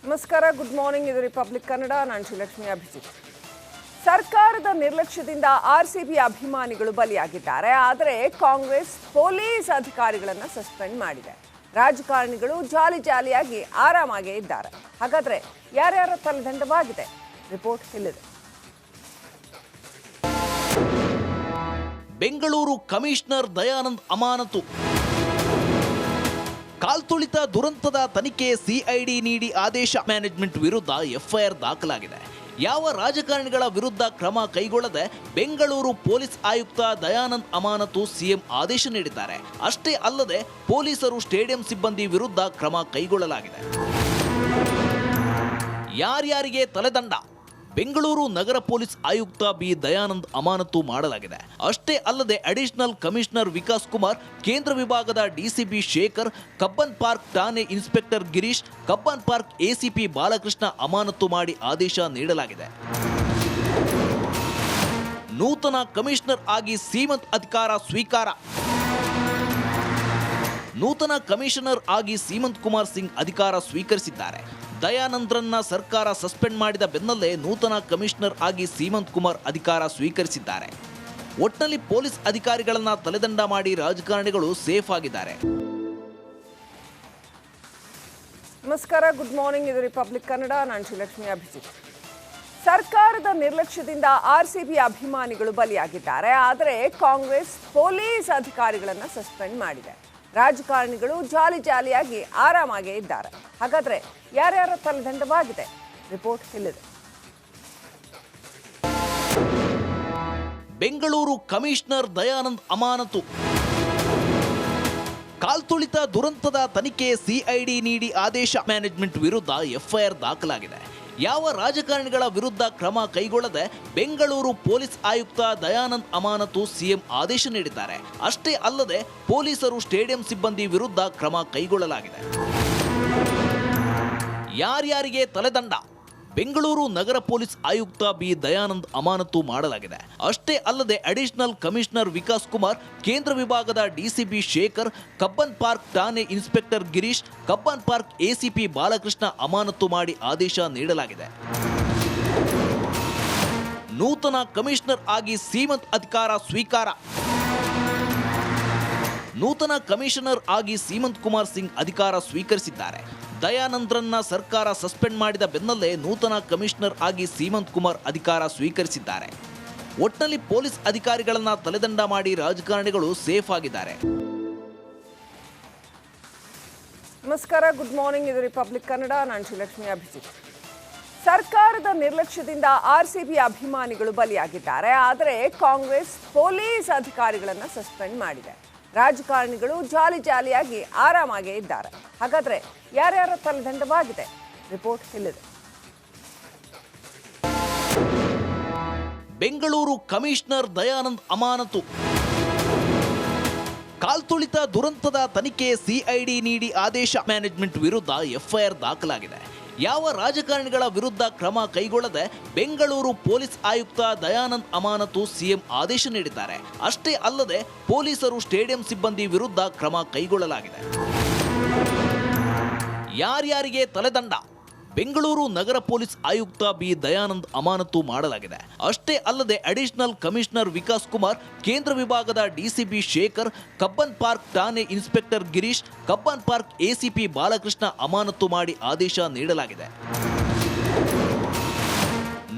ನಮಸ್ಕಾರ, good morning. ಇದು republic Kannada. ನಾನು ಶ್ರೀಲಕ್ಷ್ಮಿ ಅಭಿಜಿತ್. ಸರ್ಕಾರದ ನಿರ್ಲಕ್ಷ್ಯದಿಂದ ಆರ್ಸಿಬಿ ಅಭಿಮಾನಿಗಳು ಬಲಿಯಾಗಿದ್ದಾರೆ. ಆದರೆ ಕಾಂಗ್ರೆಸ್ ಪೊಲೀಸ್ ಅಧಿಕಾರಿಗಳನ್ನು ಸಸ್ಪೆಂಡ್ ಮಾಡಿದೆ. ರಾಜಕಾರಣಿಗಳು ಜಾಲಿಯಾಗಿ ಆರಾಮಾಗೇ ಇದ್ದಾರೆ. ಹಾಗಾದ್ರೆ ಯಾರ್ಯಾರ ತಲೆದಂಡವಾಗಿದೆ? ರಿಪೋರ್ಟ್ ಇಲ್ಲಿದೆ. ಬೆಂಗಳೂರು ಕಮಿಷನರ್ ದಯಾನಂದ್ ಅಮಾನತು. ಕಾಲ್ತುಳಿತ ದುರಂತದ ತನಿಖೆ ಸಿಐಡಿ ನೀಡಿ ಆದೇಶ. ಮ್ಯಾನೇಜ್ಮೆಂಟ್ ವಿರುದ್ಧ ಎಫ್ಐಆರ್ ದಾಖಲಾಗಿದೆ. ಯಾವ ರಾಜಕಾರಣಿಗಳ ವಿರುದ್ಧ ಕ್ರಮ ಕೈಗೊಳ್ಳದೆ ಬೆಂಗಳೂರು ಪೊಲೀಸ್ ಆಯುಕ್ತ ದಯಾನಂದ್ ಅಮಾನತು ಸಿಎಂ ಆದೇಶ ನೀಡಿದ್ದಾರೆ. ಅಷ್ಟೇ ಅಲ್ಲದೆ ಪೊಲೀಸರು ಸ್ಟೇಡಿಯಂ ಸಿಬ್ಬಂದಿ ವಿರುದ್ಧ ಕ್ರಮ ಕೈಗೊಳ್ಳಲಾಗಿದೆ. ಯಾರ್ಯಾರಿಗೆ ತಲೆದಂಡ? ಬೆಂಗಳೂರು ನಗರ ಪೊಲೀಸ್ ಆಯುಕ್ತ ಬಿ ದಯಾನಂದ್ ಅಮಾನತು ಮಾಡಲಾಗಿದೆ. ಅಷ್ಟೇ ಅಲ್ಲದೆ ಅಡಿಷನಲ್ ಕಮಿಷನರ್ ವಿಕಾಸ್ ಕುಮಾರ್, ಕೇಂದ್ರ ವಿಭಾಗದ ಡಿಸಿಪಿ ಶೇಖರ್, ಕಬ್ಬನ್ ಪಾರ್ಕ್ ಠಾಣೆ inspector Girish, Cubbon park ACP Balakrishna ಅಮಾನತು ಮಾಡಿ ಆದೇಶ ನೀಡಲಾಗಿದೆ. ನೂತನ ಕಮಿಷನರ್ ಆಗಿ ಸೀಮಂತ್ ಅಧಿಕಾರ ಸ್ವೀಕಾರ. ನೂತನ ಕಮಿಷನರ್ ಆಗಿ ಸೀಮಂತ್ ಕುಮಾರ್ ಸಿಂಗ್ ಅಧಿಕಾರ ಸ್ವೀಕರಿಸಿದ್ದಾರೆ. ದಯಾನಂದ್ರನ್ನ ಸರ್ಕಾರ ಸಸ್ಪೆಂಡ್ ಮಾಡಿದ ಬೆನ್ನಲ್ಲೇ ನೂತನ ಕಮಿಷನರ್ ಆಗಿ ಸೀಮಂತ್ ಕುಮಾರ್ ಅಧಿಕಾರ ಸ್ವೀಕರಿಸಿದ್ದಾರೆ. ಒಟ್ನಲ್ಲಿ ಪೊಲೀಸ್ ಅಧಿಕಾರಿಗಳನ್ನ ತಲೆದಂಡ ಮಾಡಿ ರಾಜಕಾರಣಿಗಳು ಸೇಫ್ ಆಗಿದ್ದಾರೆ. ನಮಸ್ಕಾರ, ಗುಡ್ ಮಾರ್ನಿಂಗ್. ಇದು ರಿಪಬ್ಲಿಕ್ ಕನ್ನಡ. ನಾನು ಶ್ರೀಲಕ್ಷ್ಮಿ ಅಭಿಜಿತ್. ಸರ್ಕಾರದ ನಿರ್ಲಕ್ಷ್ಯದಿಂದ ಆರ್ಸಿಬಿ ಅಭಿಮಾನಿಗಳು ಬಲಿಯಾಗಿದ್ದಾರೆ. ಆದರೆ ಕಾಂಗ್ರೆಸ್ ಪೊಲೀಸ್ ಅಧಿಕಾರಿಗಳನ್ನು ಸಸ್ಪೆಂಡ್ ಮಾಡಿದೆ. ರಾಜಕಾರಣಿಗಳು ಜಾಲಿಯಾಗಿ ಆರಾಮಾಗೇ ಇದ್ದಾರೆ. ಹಾಗಾದ್ರೆ ಯಾರ್ಯಾರ ತಲೆದಂಡವಾಗಿದೆ? ರಿಪೋರ್ಟ್ ಇಲ್ಲಿದೆ. ಬೆಂಗಳೂರು ಕಮಿಷನರ್ ದಯಾನಂದ್ ಅಮಾನತು. ಕಾಲ್ತುಳಿತ ದುರಂತದ ತನಿಖೆ ಸಿಐಡಿ ನೀಡಿ ಆದೇಶ. ಮ್ಯಾನೇಜ್ಮೆಂಟ್ ವಿರುದ್ಧ ಎಫ್ಐಆರ್ ದಾಖಲಾಗಿದೆ. ಯಾವ ರಾಜಕಾರಣಿಗಳ ವಿರುದ್ಧ ಕ್ರಮ ಕೈಗೊಳ್ಳದೆ ಬೆಂಗಳೂರು ಪೊಲೀಸ್ ಆಯುಕ್ತ ದಯಾನಂದ್ ಅಮಾನತು ಸಿಎಂ ಆದೇಶ ನೀಡಿದ್ದಾರೆ. ಅಷ್ಟೇ ಅಲ್ಲದೆ ಪೊಲೀಸರು ಸ್ಟೇಡಿಯಂ ಸಿಬ್ಬಂದಿ ವಿರುದ್ಧ ಕ್ರಮ ಕೈಗೊಳ್ಳಲಾಗಿದೆ. ಯಾರ್ಯಾರಿಗೆ ತಲೆದಂಡ? ಬೆಂಗಳೂರು ನಗರ ಪೊಲೀಸ್ ಆಯುಕ್ತ ಬಿ ದಯಾನಂದ್ ಅಮಾನತು ಮಾಡಲಾಗಿದೆ. ಅಷ್ಟೇ ಅಲ್ಲದೆ ಅಡಿಷನಲ್ ಕಮಿಷನರ್ ವಿಕಾಸ್ ಕುಮಾರ್, ಕೇಂದ್ರ ವಿಭಾಗದ ಡಿಸಿಪಿ ಶೇಖರ್, ಕಬ್ಬನ್ ಪಾರ್ಕ್ ಠಾಣೆ inspector Girish, Cubbon park ACP Balakrishna ಅಮಾನತು ಮಾಡಿ ಆದೇಶ ನೀಡಲಾಗಿದೆ. ನೂತನ ಕಮಿಷನರ್ ಆಗಿ ಸೀಮಂತ್ ಅಧಿಕಾರ ಸ್ವೀಕಾರ. ನೂತನ ಕಮಿಷನರ್ ಆಗಿ ಸೀಮಂತ್ ಕುಮಾರ್ ಸಿಂಗ್ ಅಧಿಕಾರ ಸ್ವೀಕರಿಸಿದ್ದಾರೆ. ದಯಾನಂದ್ರನ್ನ ಸರ್ಕಾರ ಸಸ್ಪೆಂಡ್ ಮಾಡಿದ ಬೆನ್ನಲ್ಲೇ ನೂತನ ಕಮಿಷನರ್ ಆಗಿ ಸೀಮಂತ್ ಕುಮಾರ್ ಅಧಿಕಾರ ಸ್ವೀಕರಿಸಿದ್ದಾರೆ. ಒಟ್ನಲ್ಲಿ ಪೊಲೀಸ್ ಅಧಿಕಾರಿಗಳನ್ನ ತಲೆದಂಡ ಮಾಡಿ ರಾಜಕಾರಣಿಗಳು ಸೇಫ್ ಆಗಿದ್ದಾರೆ. ನಮಸ್ಕಾರ, ಗುಡ್ ಮಾರ್ನಿಂಗ್. ಇದು ರಿಪಬ್ಲಿಕ್ ಕನ್ನಡ. ನಾನು ಶ್ರೀಲಕ್ಷ್ಮಿ ಅಭಿಜಿತ್. ಸರ್ಕಾರದ ನಿರ್ಲಕ್ಷ್ಯದಿಂದ ಆರ್ಸಿಬಿ ಅಭಿಮಾನಿಗಳು ಬಲಿಯಾಗಿದ್ದಾರೆ. ಆದರೆ ಕಾಂಗ್ರೆಸ್ ಪೊಲೀಸ್ ಅಧಿಕಾರಿಗಳನ್ನು ಸಸ್ಪೆಂಡ್ ಮಾಡಿದೆ. ರಾಜಕಾರಣಿಗಳು ಜಾಲಿಯಾಗಿ ಆರಾಮಾಗೇ ಇದ್ದಾರೆ. ಹಾಗಾದ್ರೆ ಯಾರ್ಯಾರ ತಲೆದಂಡವಾಗಿದೆ? ರಿಪೋರ್ಟ್ ಇಲ್ಲಿದೆ. ಬೆಂಗಳೂರು ಕಮಿಷನರ್ ದಯಾನಂದ್ ಅಮಾನತು. ಕಾಲ್ತುಳಿತ ದುರಂತದ ತನಿಖೆ ಸಿಐಡಿ ನೀಡಿ ಆದೇಶ. ಮ್ಯಾನೇಜ್ಮೆಂಟ್ ವಿರುದ್ಧ ಎಫ್ಐಆರ್ ದಾಖಲಾಗಿದೆ. ಯಾವ ರಾಜಕಾರಣಿಗಳ ವಿರುದ್ಧ ಕ್ರಮ ಕೈಗೊಳ್ಳದೆ ಬೆಂಗಳೂರು ಪೊಲೀಸ್ ಆಯುಕ್ತ ದಯಾನಂದ್ ಅಮಾನತು ಸಿಎಂ ಆದೇಶ ನೀಡಿದ್ದಾರೆ. ಅಷ್ಟೇ ಅಲ್ಲದೆ ಪೊಲೀಸರು ಸ್ಟೇಡಿಯಂ ಸಿಬ್ಬಂದಿ ವಿರುದ್ಧ ಕ್ರಮ ಕೈಗೊಳ್ಳಲಾಗಿದೆ. ಯಾರ್ಯಾರಿಗೆ ತಲೆದಂಡ? ಬೆಂಗಳೂರು ನಗರ ಪೊಲೀಸ್ ಆಯುಕ್ತ ಬಿ ದಯಾನಂದ್ ಅಮಾನತು ಮಾಡಲಾಗಿದೆ. ಅಷ್ಟೇ ಅಲ್ಲದೆ ಅಡಿಷನಲ್ ಕಮಿಷನರ್ ವಿಕಾಸ್ ಕುಮಾರ್, ಕೇಂದ್ರ ವಿಭಾಗದ ಡಿಸಿಪಿ ಶೇಖರ್, ಕಬ್ಬನ್ ಪಾರ್ಕ್ ಠಾಣೆ inspector Girish, Cubbon park ACP Balakrishna ಅಮಾನತು ಮಾಡಿ ಆದೇಶ ನೀಡಲಾಗಿದೆ.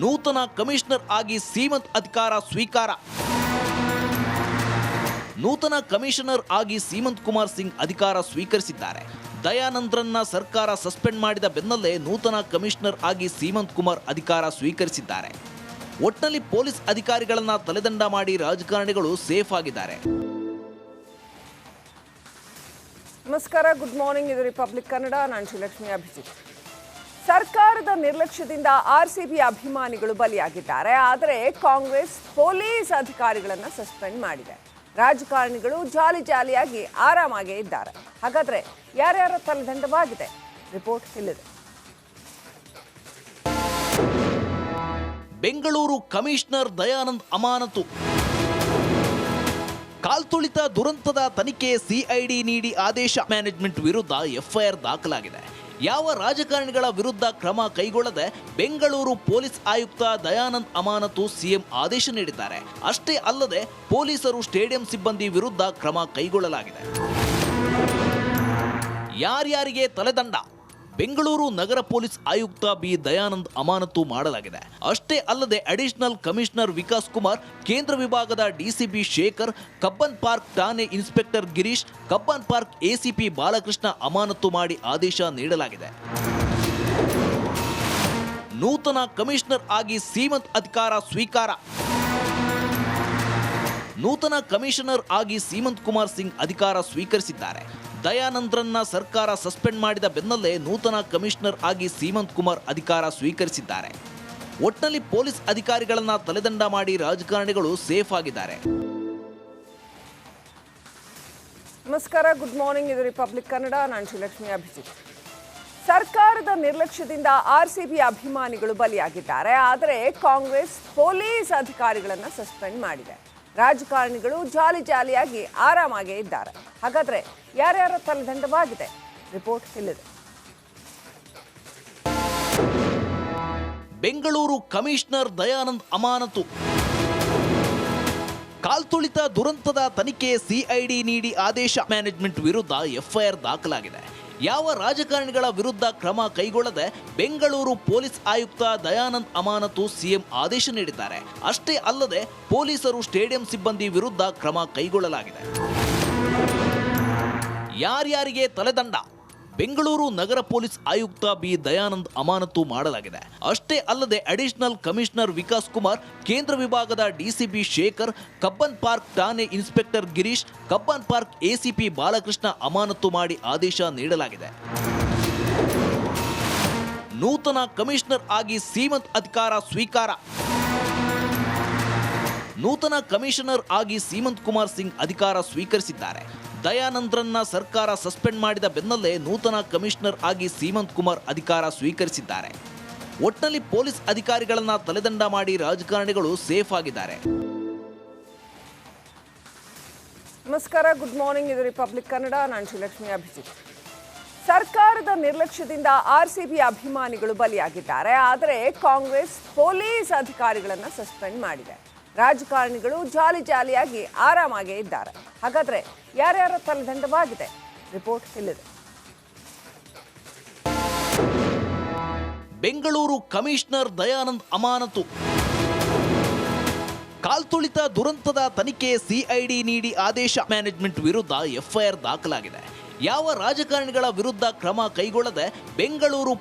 ನೂತನ ಕಮಿಷನರ್ ಆಗಿ ಸೀಮಂತ್ ಅಧಿಕಾರ ಸ್ವೀಕಾರ. ನೂತನ ಕಮಿಷನರ್ ಆಗಿ ಸೀಮಂತ್ ಕುಮಾರ್ ಸಿಂಗ್ ಅಧಿಕಾರ ಸ್ವೀಕರಿಸಿದ್ದಾರೆ. ದಯಾನಂದ್ರನ್ನ ಸರ್ಕಾರ ಸಸ್ಪೆಂಡ್ ಮಾಡಿದ ಬೆನ್ನಲ್ಲೇ ನೂತನ ಕಮಿಷನರ್ ಆಗಿ ಸೀಮಂತ್ ಕುಮಾರ್ ಅಧಿಕಾರ ಸ್ವೀಕರಿಸಿದ್ದಾರೆ. ಒಟ್ನಲ್ಲಿ ಪೊಲೀಸ್ ಅಧಿಕಾರಿಗಳನ್ನ ತಲೆದಂಡ ಮಾಡಿ ರಾಜಕಾರಣಿಗಳು ಸೇಫ್ ಆಗಿದ್ದಾರೆ. ನಮಸ್ಕಾರ, ಗುಡ್ ಮಾರ್ನಿಂಗ್. ಇದು ರಿಪಬ್ಲಿಕ್ ಕನ್ನಡ. ನಾನು ಶ್ರೀಲಕ್ಷ್ಮಿ ಅಭಿಜಿತ್. ಸರ್ಕಾರದ ನಿರ್ಲಕ್ಷ್ಯದಿಂದ ಆರ್ಸಿಬಿ ಅಭಿಮಾನಿಗಳು ಬಲಿಯಾಗಿದ್ದಾರೆ. ಆದರೆ ಕಾಂಗ್ರೆಸ್ ಪೊಲೀಸ್ ಅಧಿಕಾರಿಗಳನ್ನು ಸಸ್ಪೆಂಡ್ ಮಾಡಿದೆ. ರಾಜಕಾರಣಿಗಳು ಜಾಲಿಯಾಗಿ ಆರಾಮಾಗೇ ಇದ್ದಾರೆ. ಹಾಗಾದ್ರೆ ಯಾರ್ಯಾರ ತಲೆದಂಡವಾಗಿದೆ? ರಿಪೋರ್ಟ್ ಇಲ್ಲಿದೆ. ಬೆಂಗಳೂರು ಕಮಿಷನರ್ ದಯಾನಂದ್ ಅಮಾನತು. ಕಾಲ್ತುಳಿತ ದುರಂತದ ತನಿಖೆ ಸಿಐಡಿ ನೀಡಿ ಆದೇಶ. ಮ್ಯಾನೇಜ್ಮೆಂಟ್ ವಿರುದ್ಧ ಎಫ್ಐಆರ್ ದಾಖಲಾಗಿದೆ. ಯಾವ ರಾಜಕಾರಣಿಗಳ ವಿರುದ್ಧ ಕ್ರಮ ಕೈಗೊಳ್ಳದೆ ಬೆಂಗಳೂರು ಪೊಲೀಸ್ ಆಯುಕ್ತ ದಯಾನಂದ್ ಅಮಾನತು ಸಿಎಂ ಆದೇಶ ನೀಡಿದ್ದಾರೆ. ಅಷ್ಟೇ ಅಲ್ಲದೆ ಪೊಲೀಸರು ಸ್ಟೇಡಿಯಂ ಸಿಬ್ಬಂದಿ ವಿರುದ್ಧ ಕ್ರಮ ಕೈಗೊಳ್ಳಲಾಗಿದೆ. ಯಾರ್ಯಾರಿಗೆ ತಲೆದಂಡ? ಬೆಂಗಳೂರು ನಗರ ಪೊಲೀಸ್ ಆಯುಕ್ತ ಬಿ ದಯಾನಂದ್ ಅಮಾನತು ಮಾಡಲಾಗಿದೆ. ಅಷ್ಟೇ ಅಲ್ಲದೆ ಅಡಿಷನಲ್ ಕಮಿಷನರ್ ವಿಕಾಸ್ ಕುಮಾರ್, ಕೇಂದ್ರ ವಿಭಾಗದ ಡಿಸಿಪಿ ಶೇಖರ್, ಕಬ್ಬನ್ ಪಾರ್ಕ್ ಠಾಣೆ inspector Girish, Cubbon park ACP Balakrishna ಅಮಾನತು ಮಾಡಿ ಆದೇಶ ನೀಡಲಾಗಿದೆ. ನೂತನ ಕಮಿಷನರ್ ಆಗಿ ಸೀಮಂತ್ ಅಧಿಕಾರ ಸ್ವೀಕಾರ. ನೂತನ ಕಮಿಷನರ್ ಆಗಿ ಸೀಮಂತ್ ಕುಮಾರ್ ಸಿಂಗ್ ಅಧಿಕಾರ ಸ್ವೀಕರಿಸಿದ್ದಾರೆ. ದಯಾನಂದ್ರನ್ನ ಸರ್ಕಾರ ಸಸ್ಪೆಂಡ್ ಮಾಡಿದ ಬೆನ್ನಲ್ಲೇ ನೂತನ ಕಮಿಷನರ್ ಆಗಿ ಸೀಮಂತ್ ಕುಮಾರ್ ಅಧಿಕಾರ ಸ್ವೀಕರಿಸಿದ್ದಾರೆ. ಒಟ್ನಲ್ಲಿ ಪೊಲೀಸ್ ಅಧಿಕಾರಿಗಳನ್ನ ತಲೆದಂಡ ಮಾಡಿ ರಾಜಕಾರಣಿಗಳು ಸೇಫ್ ಆಗಿದ್ದಾರೆ. ನಮಸ್ಕಾರ, ಗುಡ್ ಮಾರ್ನಿಂಗ್. ಇದು ರಿಪಬ್ಲಿಕ್ ಕನ್ನಡ. ನಾನು ಶ್ರೀಲಕ್ಷ್ಮಿ ಅಭಿಜಿತ್. ಸರ್ಕಾರದ ನಿರ್ಲಕ್ಷ್ಯದಿಂದ ಆರ್ಸಿಬಿ ಅಭಿಮಾನಿಗಳು ಬಲಿಯಾಗಿದ್ದಾರೆ. ಆದರೆ ಕಾಂಗ್ರೆಸ್ ಪೊಲೀಸ್ ಅಧಿಕಾರಿಗಳನ್ನ ಸಸ್ಪೆಂಡ್ ಮಾಡಿದೆ. ರಾಜಕಾರಣಿಗಳು ಜಾಲಿಯಾಗಿ ಆರಾಮಾಗೇ ಇದ್ದಾರೆ. ಹಾಗಾದ್ರೆ ಯಾರ್ಯಾರ ತಲೆದಂಡವಾಗಿದೆ? ರಿಪೋರ್ಟ್ ಇಲ್ಲಿದೆ. ಬೆಂಗಳೂರು ಕಮಿಷನರ್ ದಯಾನಂದ್ ಅಮಾನತು. ಕಾಲ್ತುಳಿತ ದುರಂತದ ತನಿಖೆ ಸಿಐಡಿ ನೀಡಿ ಆದೇಶ. ಮ್ಯಾನೇಜ್ಮೆಂಟ್ ವಿರುದ್ಧ ಎಫ್ಐಆರ್ ದಾಖಲಾಗಿದೆ. ಯಾವ ರಾಜಕಾರಣಿಗಳ ವಿರುದ್ಧ ಕ್ರಮ ಕೈಗೊಳ್ಳದೆ ಬೆಂಗಳೂರು ಪೊಲೀಸ್ ಆಯುಕ್ತ ದಯಾನಂದ್ ಅಮಾನತು ಸಿಎಂ ಆದೇಶ ನೀಡಿದ್ದಾರೆ. ಅಷ್ಟೇ ಅಲ್ಲದೆ ಪೊಲೀಸರು ಸ್ಟೇಡಿಯಂ ಸಿಬ್ಬಂದಿ ವಿರುದ್ಧ ಕ್ರಮ ಕೈಗೊಳ್ಳಲಾಗಿದೆ. ಯಾರ್ಯಾರಿಗೆ ತಲೆದಂಡ? ಬೆಂಗಳೂರು ನಗರ ಪೊಲೀಸ್ ಆಯುಕ್ತ ಬಿ ದಯಾನಂದ್ ಅಮಾನತು ಮಾಡಲಾಗಿದೆ. ಅಷ್ಟೇ ಅಲ್ಲದೆ ಅಡಿಷನಲ್ ಕಮಿಷನರ್ ವಿಕಾಸ್ ಕುಮಾರ್, ಕೇಂದ್ರ ವಿಭಾಗದ ಡಿಸಿಪಿ ಶೇಖರ್, ಕಬ್ಬನ್ ಪಾರ್ಕ್ ಠಾಣೆ inspector Girish, Cubbon park ACP Balakrishna ಅಮಾನತು ಮಾಡಿ ಆದೇಶ ನೀಡಲಾಗಿದೆ. ನೂತನ ಕಮಿಷನರ್ ಆಗಿ ಸೀಮಂತ್ ಅಧಿಕಾರ ಸ್ವೀಕಾರ. ನೂತನ ಕಮಿಷನರ್ ಆಗಿ ಸೀಮಂತ್ ಕುಮಾರ್ ಸಿಂಗ್ ಅಧಿಕಾರ ಸ್ವೀಕರಿಸಿದ್ದಾರೆ. ದಯಾನಂದ್ರನ್ನ ಸರ್ಕಾರ ಸಸ್ಪೆಂಡ್ ಮಾಡಿದ ಬೆನ್ನಲ್ಲೇ ನೂತನ ಕಮಿಷನರ್ ಆಗಿ ಸೀಮಂತ್ ಕುಮಾರ್ ಅಧಿಕಾರ ಸ್ವೀಕರಿಸಿದ್ದಾರೆ. ಒಟ್ನಲ್ಲಿ ಪೊಲೀಸ್ ಅಧಿಕಾರಿಗಳನ್ನ ತಲೆದಂಡ ಮಾಡಿ ರಾಜಕಾರಣಿಗಳು ಸೇಫ್ ಆಗಿದ್ದಾರೆ. ನಮಸ್ಕಾರ, ಗುಡ್ ಮಾರ್ನಿಂಗ್. ಇದು ರಿಪಬ್ಲಿಕ್ ಕನ್ನಡ. ನಾನು ಶ್ರೀಲಕ್ಷ್ಮಿ ಅಭಿಜಿತ್. ಸರ್ಕಾರದ ನಿರ್ಲಕ್ಷ್ಯದಿಂದ ಆರ್ಸಿಬಿ ಅಭಿಮಾನಿಗಳು ಬಲಿಯಾಗಿದ್ದಾರೆ. ಆದರೆ ಕಾಂಗ್ರೆಸ್ ಪೊಲೀಸ್ ಅಧಿಕಾರಿಗಳನ್ನ ಸಸ್ಪೆಂಡ್ ಮಾಡಿದೆ. ರಾಜಕಾರಣಿಗಳು ಜಾಲಿಯಾಗಿ ಆರಾಮಾಗೇ ಇದ್ದಾರೆ. ಹಾಗಾದ್ರೆ ಯಾರ್ಯಾರ ತಲೆದಂಡವಾಗಿದೆ? ರಿಪೋರ್ಟ್ ಇಲ್ಲಿದೆ. ಬೆಂಗಳೂರು ಕಮಿಷನರ್ ದಯಾನಂದ್ ಅಮಾನತು. ಕಾಲ್ತುಳಿತ ದುರಂತದ ತನಿಖೆ ಸಿಐಡಿ ನೀಡಿ ಆದೇಶ. ಮ್ಯಾನೇಜ್ಮೆಂಟ್ ವಿರುದ್ಧ ಎಫ್ಐಆರ್ ದಾಖಲಾಗಿದೆ. ಯಾವ ರಾಜಕಾರಣಿಗಳ ವಿರುದ್ಧ ಕ್ರಮ ಕೈಗೊಳ್ಳದೆ ಬೆಂಗಳೂರು